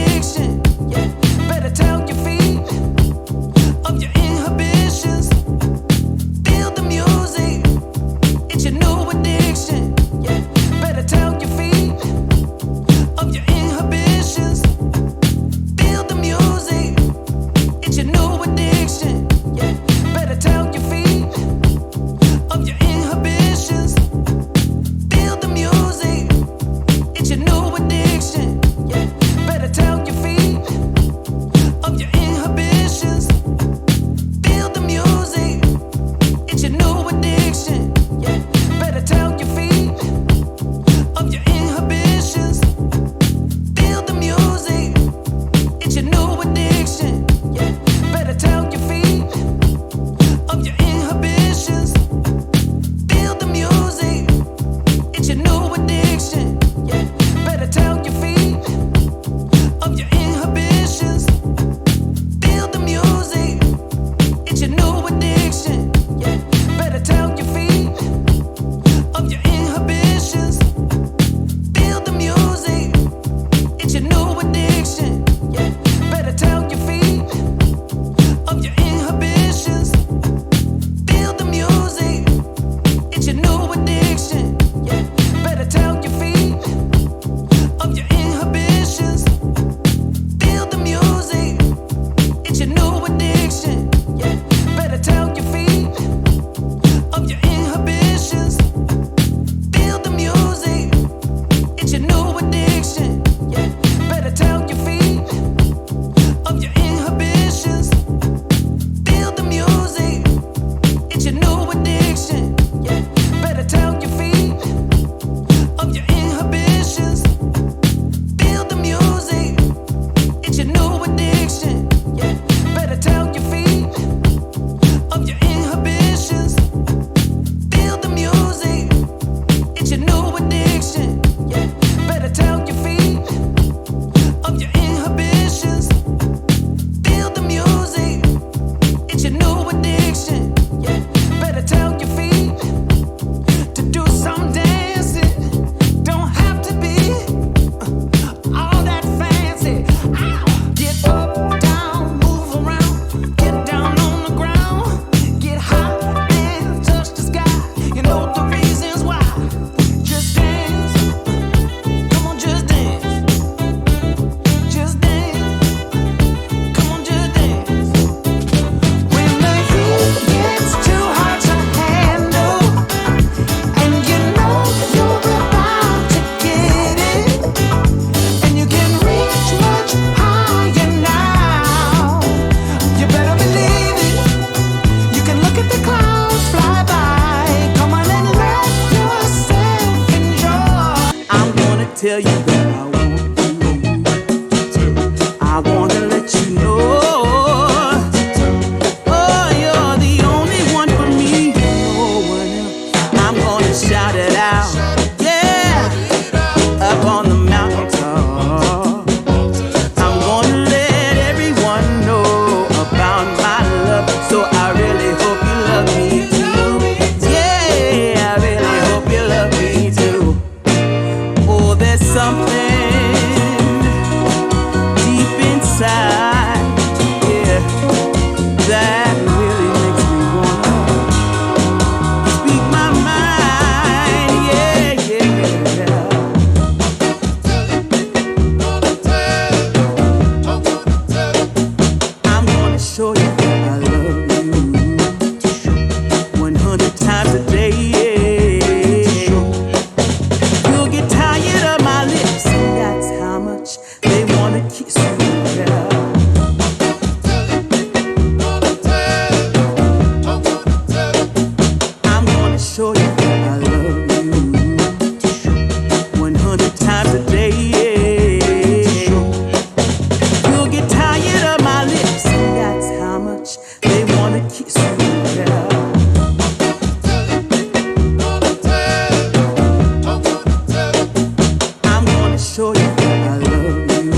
addiction. Yeah, better tell your feet of your inhibitions. Feel the music, it's your new addiction. Yeah, better tell your feet of your inhibitions. Feel the music, it's your new addiction. Yeah, better tell your feet of your inhibitions. Feel the music, it's your new addiction. Yeah, better tell your feet of your inhibitions. Feel the music, it's your new addiction. Yeah, better tell your feet of your inhibitions. Feel the music, it's your new addiction. Yeah, better tell your feet of your inhibitions. Feel the music, it's your new addiction. Yeah, better tell your feet of your inhibitions. Feel the music, it's your new addiction. Yeah, better tell your feet of your inhibitions. Feel the music, it's your new addiction. Yeah, better tell your feet of your inhibitions. Feel the music, it's your new addiction. Yeah, better tell your feet of your inhibitions. Feel the music, it's your new addiction. Yeah, better tell your feet of your inhibitions. Feel the music, it's your new addiction. Yeah, better tell your feet of your inhibitions. Feel the music, it's your new addiction. Yeah, better tell your feet of your inhibitions. Feel the music, it's your new addiction. Yeah, better tell your feet of your inhibitions. Feel the music, it's your new addiction. Yeah, better tell your feet of your inhibitions. Feel the music, it's your new addiction. Yeah, better tell your feet to do some dancing. Don't have to be all that fancy. Ow! Get up, down, move around, get down on the ground, get high and touch the sky. You know the reasons why. Just dance, come on, just dance, just dance, come on, just dance. When the heat gets too hot to handle, and you know you're about to get it, and you can reach much higher now, you better believe it. You can look at the clouds fly by. Come on and let yourself enjoy. I'm gonna tell you what I want you. I wanna let you know. Oh, you're the only one for me, no one else. I'm gonna shout it out, yeah, up on the mountaintop. I'm gonna let everyone know about my love. So I really hope you love me too. Yeah, I really hope you love me too. Oh, there's something deep inside, yeah, that really makes me wanna speak my mind, yeah, yeah. I'm gonna show you that I love you 100 times a day, yeah. You'll get tired of my lips, and that's how much they wanna kiss you, yeah. I'm gonna show you that I love you 100 times a day, yeah. You'll get tired of my lips, and that's how much they wanna kiss you, yeah. I'm gonna show you that I love you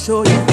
show you